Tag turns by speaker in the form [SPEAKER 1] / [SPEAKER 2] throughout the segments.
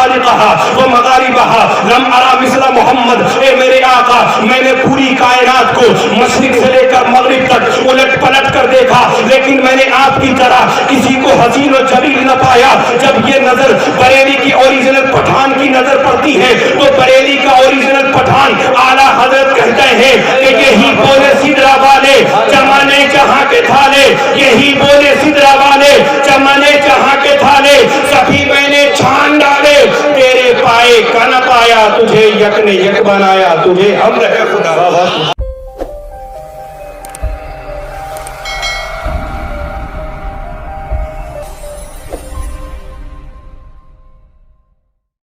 [SPEAKER 1] مشارقها ومغاربها لم ارى مثل محمد. اے میرے آقا میں نے پوری کائنات کو مشرق سے لے کر مغرب تک الٹ پلٹ کر دیکھا لیکن میں نے آپ کی طرح کسی کو حسین و جمیل نہ پایا. جب یہ نظر بریلی کی اوریجنل پٹھان کی نظر پڑتی ہے تو بریلی کا اوریجنل پٹھان اعلیٰ حضرت کہتے ہیں کہ یہی بولے سدرا والے چمانے جہاں کے تھالے, یہی بولے سدرا والے چمانے جہاں کے تھالے, سبھی میں نے چھان ڈالے تیرے پائے کا نہ پایا, تجھے یک نے یک بنایا, تجھے حمد ہے خدا.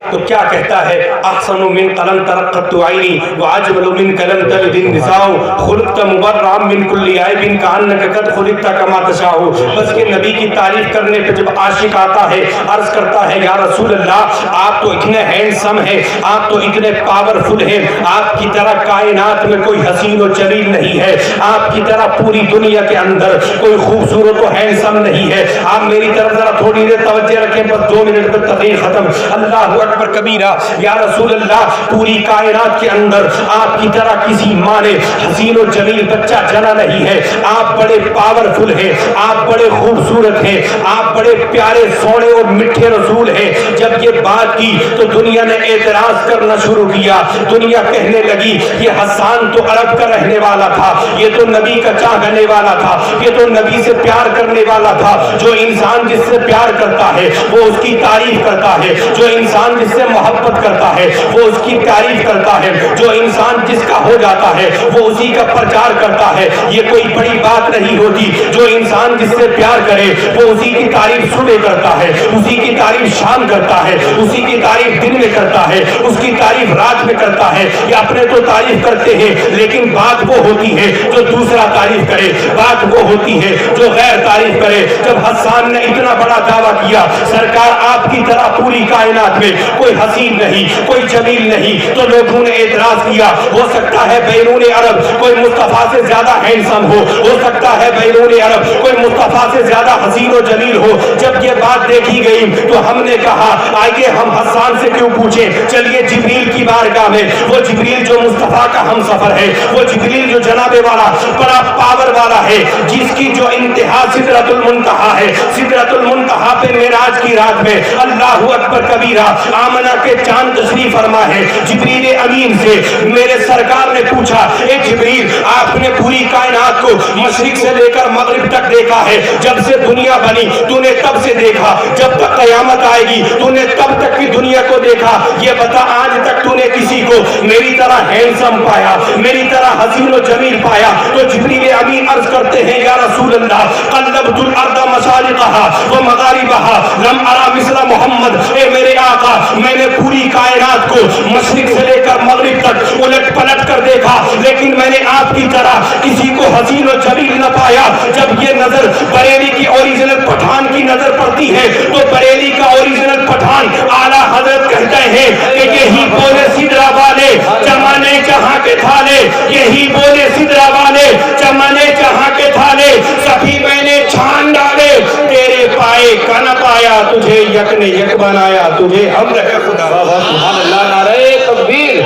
[SPEAKER 1] تو کیا کہتا ہے احسن من قلم ترقت عینی واجمل من قلم تلد النساء خلقت مبرئا من كل عیب کانک قد خلقت کما تشاء. بس کہ نبی کی تعریف کرنے پہ جب عاشق آتا ہے عرض کرتا ہے یا رسول اللہ آپ تو اتنے ہینڈسم ہیں, آپ تو اتنے پاورفل ہیں, آپ کی طرح کائنات میں کوئی حسین و جلیل نہیں ہے, آپ کی طرح پوری دنیا کے اندر کوئی خوبصورت و ہینڈسم نہیں ہے. آپ میری طرف ذرا تھوڑی دیر توجہ رکھیں, بس 2 منٹ میں تقریر ختم. اللہ اکبر کبیرہ. یا رسول اللہ پوری کائنات کے اندر آپ کی طرح کسی ماں نے حسین و جمیل بچہ جنا نہیں ہے. آپ بڑے پاورفل ہیں, آپ بڑے خوبصورت ہیں, آپ بڑے پیارے سونے اور میٹھے رسول ہیں. جب یہ بات کی تو دنیا نے اعتراض کرنا شروع کیا. دنیا کہنے لگی یہ حسان تو عرب کا رہنے والا تھا, یہ تو نبی کا چاہنے والا تھا, یہ تو نبی سے پیار کرنے والا تھا. جو انسان جس سے پیار کرتا ہے وہ اس کی تعریف کرتا ہے, جو انسان جس سے محبت کرتا ہے وہ اس کی تعریف کرتا ہے, جو انسان جس کا ہو جاتا ہے وہ اسی کا پرچار کرتا ہے. یہ کوئی بڑی بات نہیں ہوتی. جو انسان جس سے پیار کرے وہ اسی کی تعریف صبح کرتا ہے, اسی کی تعریف شام کرتا ہے, اسی کی تعریف دن میں کرتا ہے, اس کی تعریف رات میں کرتا ہے. یہ اپنے تو تعریف کرتے ہیں لیکن بات وہ ہوتی ہے جو دوسرا تعریف کرے, بات وہ ہوتی ہے جو غیر تعریف کرے. جب حسان نے اتنا بڑا دعویٰ کیا سرکار آپ کی طرح پوری کائنات میں کوئی حسین نہیں, کوئی جمیل نہیں, تو لوگوں نے اعتراض کیا ہو سکتا ہے بیرون عرب کوئی مصطفیٰ سے زیادہ ہینڈسم ہو سکتا ہے بیرون عرب کوئی مصطفیٰ سے زیادہ حسین و جمیل ہو. جب یہ بات دیکھی گئی تو ہم نے کہا آئیے ہم حسان سے کیوں پوچھیں, چلیے جبریل کی بارگاہ میں. وہ جبریل جو مصطفیٰ کا ہم سفر ہے, وہ جبریل جو جناب والا بڑا پاور والا ہے, جس کی جو انتہا سدرۃ المنتہا ہے. سدرۃ المنتہا پہ معراج کی رات میں اللہ اکبر کبیرہ آمنہ کے چاند تشریف فرما ہے. جبریل امین سے میرے سرکار نے پوچھا اے جبریل آپ نے پوری کائنات کو مشرق سے لے کر مغرب تک دیکھا ہے, جب سے دنیا بنی تو نے تب سے دیکھا, جب تک قیامت آئے گی تو نے تب تک کی دنیا کو دیکھا. یہ بتا آج تک تو نے کسی کو میری طرح ہینڈسم پایا, میری طرح حسین و جمیل پایا؟ تو جبریل امین عرض کرتے ہیں یا رسول اللہ قلبت الارض مشارقها ومغاربها لم ارى مثل محمد. اے میرے آقا میں نے پوری کائنات کو مشرق سے لے کر مغرب تک الٹ پلٹ کر دیکھا لیکن میں نے آپ کی طرح کسی کو حسین و جمیل نہ پایا. جب یہ نظر بریلی کی اوریجنل پٹھان کی نظر پڑتی ہے تو بریلی کا اوریجنل پٹھان اعلیٰ حضرت کہتے ہیں کہ یہی بولے سدرا والے چمانے جہاں کے تھالے, یہی بولے سدرا والے چمانے جہاں کے تھالے, سبھی میں نے چھان ڈالے تیرے پائے کا نہ پایا, تجھے یک نے یک بنایا, تجھے حمد ہے خدا.
[SPEAKER 2] سبحان اللہ. نعرہ تکبیر,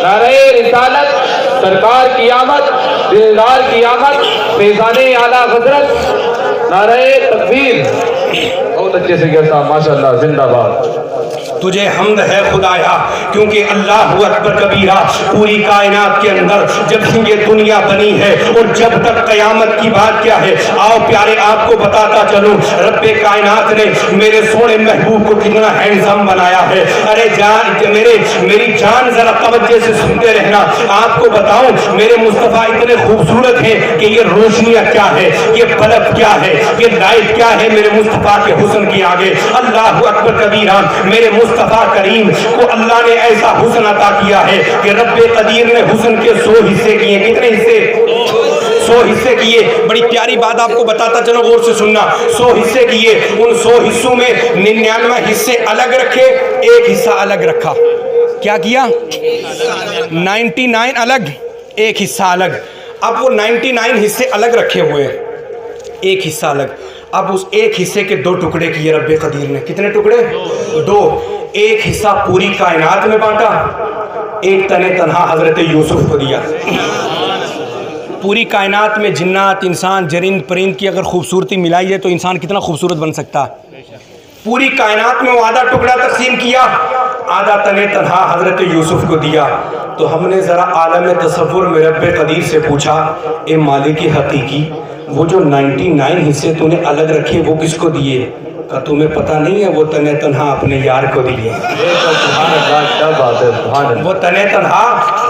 [SPEAKER 2] نعرہ رسالت, سرکار کی آمد, دلدار کی آمد, فیضان اعلیٰ حضرت, نعرہ تکبیر. بہت اچھے سے کیا صاحب, ماشاءاللہ, زندہ باد.
[SPEAKER 1] تجھے حمد ہے خدایا کیونکہ اللہ اکبر کبیرہ پوری کائنات کے اندر جب سے یہ دنیا بنی ہے اور جب تک قیامت کی بات کیا ہے, آؤ پیارے آپ کو بتاتا چلوں رب کائنات نے میرے سونے محبوب کو کتنا ہینڈسم بنایا ہے. ارے جان میری جان ذرا توجہ سے سنتے رہنا. آپ کو بتاؤں میرے مصطفیٰ اتنے خوبصورت ہیں کہ یہ روشنیاں کیا ہے, یہ بلب کیا ہے, یہ لائٹ کیا ہے میرے مصطفیٰ کے حسن کی آگے. اللہ اکبر کبیرہ میرے مصطفیٰ کریم کو اللہ نے ایسا حسن عطا کیا ہے کہ رب قدیر نے حسن کے 100 حصے کیے. کتنے حصے؟ 100 حصے کیے. بڑی پیاری بات آپ کو بتاتا چلو, غور سے سننا. 100 حصے کیے, ان 100 حصوں میں 99 حصے الگ رکھے, ایک حصہ الگ رکھا. کیا کیا؟ 99 الگ, ایک حصہ الگ. اب وہ 99 حصے الگ رکھے ہوئے, ایک حصہ الگ. اب اس ایک حصے کے 2 ٹکڑے کیے رب قدیر نے. کتنے ٹکڑے؟ 2. ایک حصہ پوری کائنات میں بانٹا، ایک تنے تنہا حضرت یوسف کو دیا۔ پوری کائنات میں جنات، انسان، جرند پرند کی اگر خوبصورتی ملائی ہے تو انسان کتنا خوبصورت بن سکتا ہے۔ پوری کائنات میں وہ آدھا ٹکڑا تقسیم کیا، آدھا تنے تنہا حضرت یوسف کو دیا۔ تو ہم نے ذرا عالم تصور میں رب قدیر سے پوچھا، اے مالک حقیقی، وہ جو 99 حصے تو نے الگ رکھے وہ کس کو دیے؟ کہ تمہیں پتہ نہیں ہے وہ تنے تنہا اپنے یار کو دیے، وہ تنے تنہا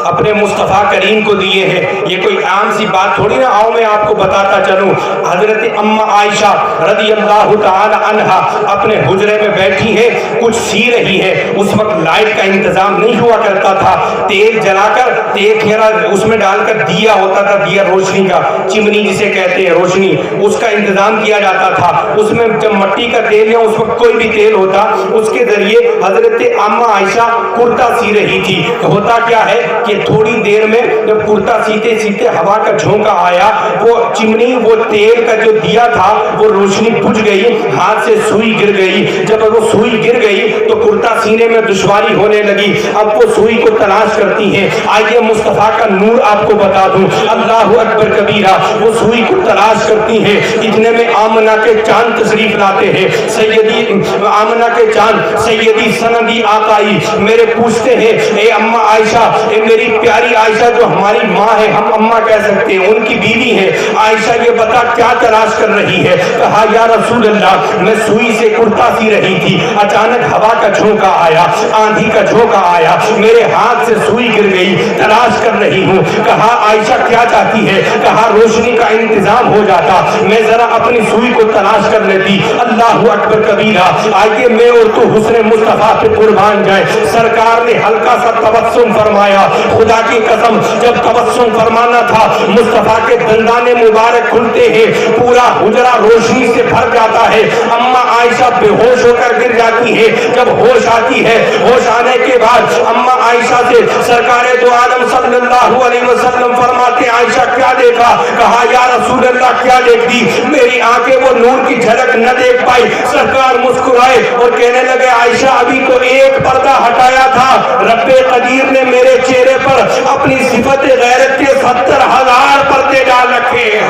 [SPEAKER 1] اپنے مصطفیٰ کریم کو دیے ہیں۔ یہ کوئی عام سی بات تھوڑی نہ، آؤ میں آپ کو بتاتا چلوں۔ حضرت اماں عائشہ رضی اللہ تعالی عنہا اپنے حجرے میں بیٹھی ہے، کچھ سی رہی ہے۔ اس وقت لائٹ کا انتظام نہیں ہوا کرتا تھا، تیل جلا کر تیل کھیرا اس میں ڈال کر دیا ہوتا تھا، دیا روشنی کا، چمنی جسے کہتے ہیں روشنی، اس کا انتظام کیا جاتا تھا۔ اس میں جب مٹی کا تیل یا اس وقت کوئی بھی تیل ہوتا، اس کے ذریعے حضرت اماں عائشہ کرتا سی رہی تھی۔ ہوتا کیا ہے کہ تھوڑی دیر میں جب کرتا سیتے سیتے ہوا کا جھونکا آیا، وہ چمنی، وہ تیل کا جو دیا تھا وہ روشنی بجھ گئی، ہاتھ سے سوئی گر گئی۔ جب وہ سوئی گر گئی تو کرتا سینے میں دشواری ہونے لگی۔ اب وہ سوئی کو تلاش کرتی ہیں۔ آئیے مصطفیٰ کا نور آپ کو بتا دوں، اللہ اکبر کبیرہ، وہ سوئی کو تلاش کرتی ہیں۔ اتنے میں آمنہ کے چاند تشریف لاتے ہیں۔ سیدی آمنہ کے چاند، سیدی سندی آقائی میرے پوچھتے ہیں، اے اماں عائشہ، اے میری پیاری عائشہ جو ہماری ماں ہے، ہم اماں کہہ سکتے ہیں، ان کی بیوی ہے، عائشہ یہ بتا کیا تلاش کر رہی ہے؟ کہا یا رسول اللہ، میں سوئی سے کرتا سی رہی تھی، اچانک ہوا کا جھونکا آیا، آندھی کا جھونکا آیا، میرے ہاتھ سے سوئی گر گئی، تلاش کر رہی ہوں۔ کہا عائشہ کیا چاہتی ہے؟ کہا روشنی کا انتظام ہو جاتا، میں ذرا اپنی سوئی کو تلاش کر لیتی۔ اللہ اکبر کبیرہ، آئیے میں اور تو حسن مصطفیٰ پہ قربان جائے۔ سرکار نے ہلکا سا تبسم فرمایا، خدا کی قسم جب تبسم فرمانا تھا مصطفیٰ کے دندان مبارک کھلتے ہیں، پورا حجرہ روشنی سے بھر جاتا ہے۔ اماں عائشہ بے ہوش ہو کر گر جاتی ہے۔ جب ہوش آتی ہے، ہوش آنے کے بعد اماں عائشہ سے سرکار دو عالم صلی اللہ علیہ وسلم فرماتے، عائشہ کیا دیکھا؟ کہا یا رسول اللہ کیا دیکھ دی؟ میری آنکھیں وہ نور کی جھلک نہ دیکھ پائی۔ سرکار مسکرائے اور کہنے لگے، عائشہ ابھی تو ایک پردہ ہٹایا تھا، رب قدیر نے میرے چہرے پر اپنی صفت غیرت کے 70,000 پردے ڈال رکھے ہیں۔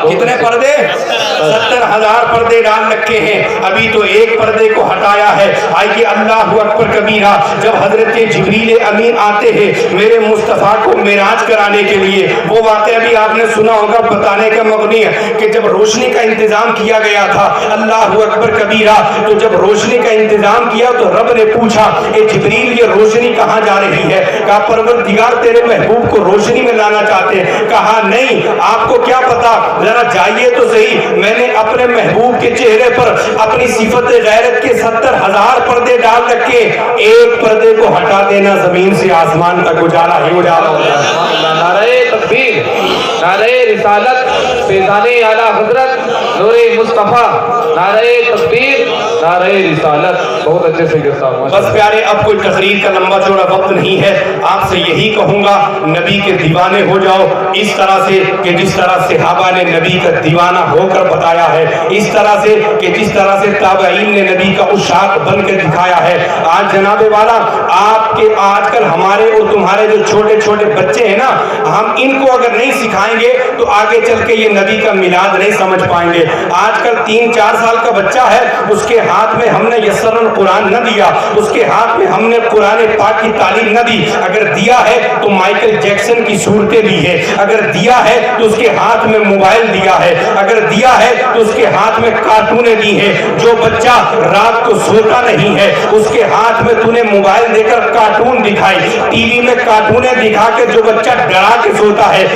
[SPEAKER 1] کتنے پردے؟ 70,000 پردے ڈال رکھے ہیں، ابھی تو ایک پردے کو ہٹایا ہے۔ آئیے اللہ اکبر کبیرہ، جب حضرت جبریل امین آتے ہیں میرے مصطفیٰ کو معراج کرانے کے لیے، وہ واقعہ بھی آپ نے سنا ہوگا، بتانے کا مغنی ہے کہ جب روشنی کا انتظام کیا گیا تھا، اللہ اکبر کبیرہ، تو جب روشنی کا انتظام کیا تو رب نے پوچھا، اے جبریل یہ روشنی کہاں جا رہی ہے؟ کہا پروردگار تیرے محبوب کو روشنی میں لانا چاہتے ہیں۔ کہا نہیں، آپ کو کیا پتا، ذرا جائیے تو صحیح، میں نے اپنے محبوب کے چہرے پر اپنی صفت غیرت کے 70,000 پردے ڈال رکھے، ایک پردے کو ہٹا دینا زمین سے آسمان تک اجالا ہی اجالا ہو جائے۔
[SPEAKER 2] نعرہ تکبیر، نعرہ رسالت، فیضان اعلیٰ حضرت نور مصطفیٰ، نعرہ تکبیر، نعرہ رسالت۔ بہت اچھے سے گرتا ہوں۔
[SPEAKER 1] بس پیارے، اب کوئی تقریر کا لمبا چوڑا وقت نہیں ہے، آپ سے یہی کہوں گا، نبی کے دیوانے ہو جاؤ اس طرح سے کہ جس طرح صحابہ نے نبی کا دیوانہ ہو کر بتایا ہے، اس طرح سے کہ جس طرح سے تابعین نے نبی کا عشاق بن کے دکھایا ہے۔ آج جناب والا، آپ کے آج کل ہمارے اور تمہارے جو چھوٹے چھوٹے بچے ہیں نا، ہم ان کو اگر نہیں سکھائیں گے تو آگے چل کے یہ نبی کا میلاد نہیں سمجھ پائیں گے۔ آج کل 3-4 سال کا بچہ ہے، اس کے ہاتھ میں ہم نے یسر القرآن نہ دیا، اس کے ہاتھ میں ہم نے قرآن پاک کی تعلیم نہ دی، اگر دیا ہے تو مائیکل جیکسن کی صورتیں دی ہے، اگر دیا ہے تو اس کے ہاتھ میں موبائل دیا ہے، اگر دیا ہے تو اس کے ہاتھ میں کارٹونیں دی ہیں۔ جو بچہ رات کو سوتا نہیں ہے، اس کے ہاتھ میں تو نے موبائل دے کر کارٹون دکھائی، ٹی وی میں کارٹونیں دکھا کے جو بچہ ڈرا کے سوتا ہے،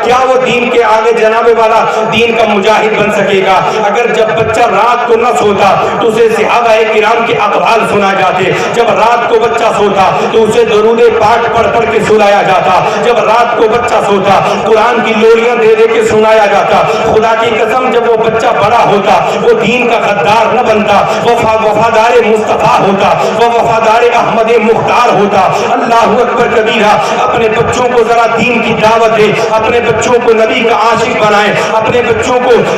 [SPEAKER 1] کیا وہ دین کے آگے جناب والا دین کا مجاہد بن سکے گا؟ اگر جب بچہ رات کو نہ سوتا تو اسے صحابہ کرام کے اقوال سنا جاتے، جب رات کو بچہ سوتا تو اسے درود پاک پڑھ پڑھ کے سنایا جاتا، جب رات کو بچہ سوتا قرآن کی لوریاں دے دے کے سنایا جاتا۔ خدا کی قسم جب وہ بچہ بڑا ہوتا وہ دین کا غدار نہ بنتا، وفادار مصطفیٰ ہوتا، وہ وفادار احمد مختار ہوتا۔ اللہ اکبر کبیرہ، اپنے بچوں کو ذرا دین کی دعوت دے، اپنے بچوں کو نبی کا عاشق بنائے، اپنے بچوں کو